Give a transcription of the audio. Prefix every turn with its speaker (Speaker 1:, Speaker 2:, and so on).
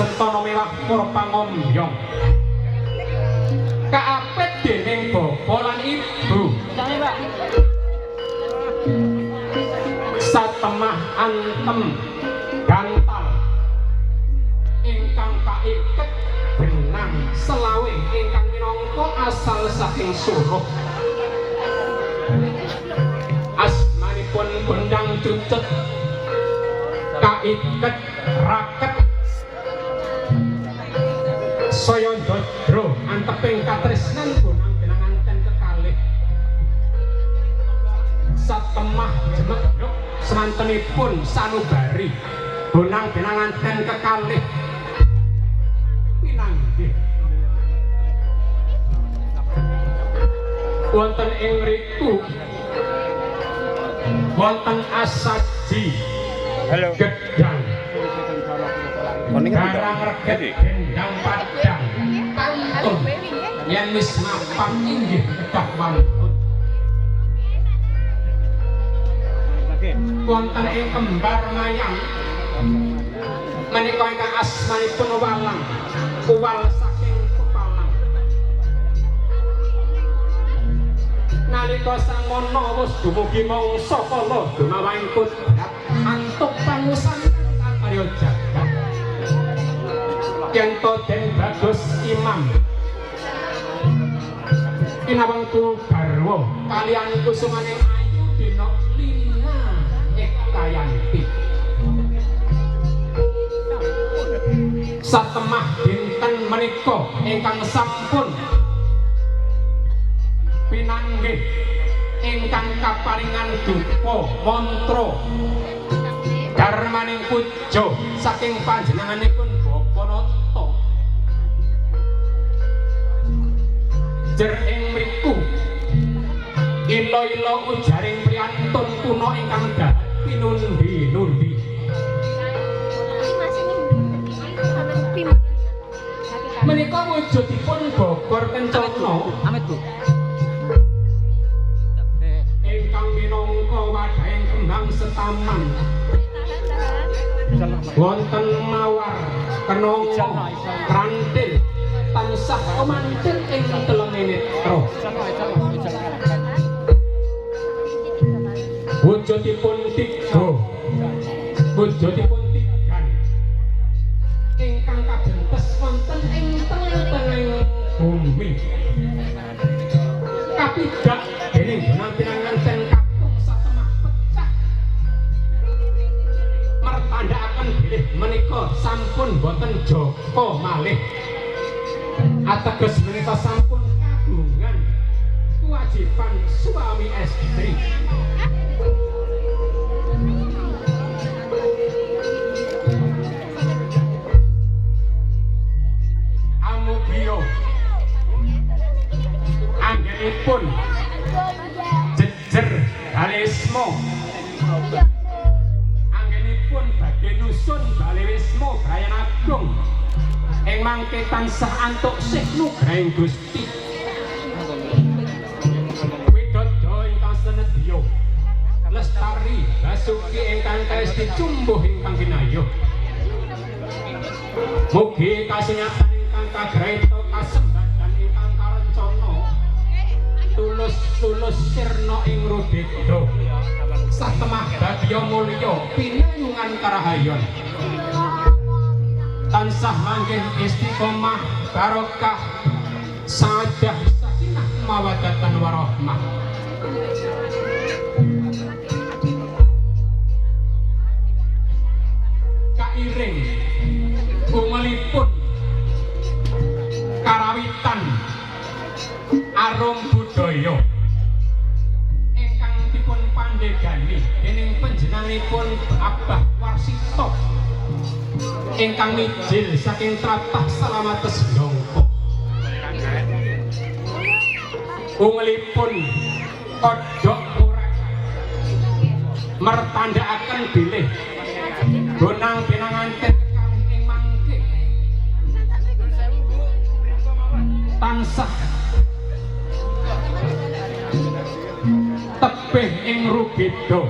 Speaker 1: sentana mewah para pangombyong kaapit dening bapa lan ibu satemah antem gantal ingkang kaiket benang selawe ingkang minangka asal saking suruh asmanipun Bendang Cucet kaiket raket saya ndodro anteping katresnan bonang pinanganten kekalih satemah jemegruk semantenipun sanubari bonang pinanganten kekalih pinanggih wonten ing mriku wonten asaji gedang barang reget gendang padang kantun yen wis mapan inggih kedah wantun wonten ing kembar mayang menika ingkang asmanipun Walang uwal saking pepalang nalika samono wis dumugi mangsa kala dumawahing kudrat antuk pangusan karya jagat yen to den bagus imam kinawangku garwa kaliyan kusumaning ayu dina lina ekayanti satemah dinten menika ingkang sampun pinanggih ingkang kaparingan dupa mantra darmaning puja saking panjenenganipun Bapa Nata jer ing mriku ila-ila ujaring priyantun kuna ingkang dahat pinundi-nundi menika wujudipun Bogor Kencana ingkang minangka wadhahing kembang setaman wonten mawar kenanga rantil tansah kemantil ing telenge netra wujudipun tiga wujudipun tigan ingkang kabentes wonten ing tengah-tengahing bumi kapidak dening penampilan kakung satemah pecah mertandakaken bilih menika sampun boten joko malih ateges menika sampun kagungan kewajiban suami istri amudiyo anggenipun jejer balismo anggenipun badhe nusun balismo Brayan Agung ing mangke tansah antuk sih nugrahing Gusti widodho ingkang senedya lestari basuki ingkang kaesti cumbuh ingkang kinayuh mugi kasunyatan ingkang kagrahita kasembadan ingkang karencana tulus sirna ing rudeda satemah bagya mulya pinayungan karahayon tansah manggih istiqomah barokah sadah sakinah mawaddatan warahmah kairing bungelipun karawitan arum budaya ingkang dipun pandegani dening panjenenganipun Abah Warsito ingkang mijil saking tratah Salamates Yongko bungelipun kodhok urek mertandakaken bilih bonang pinanganten kekalih ing mangke tansah tebih ing rubeda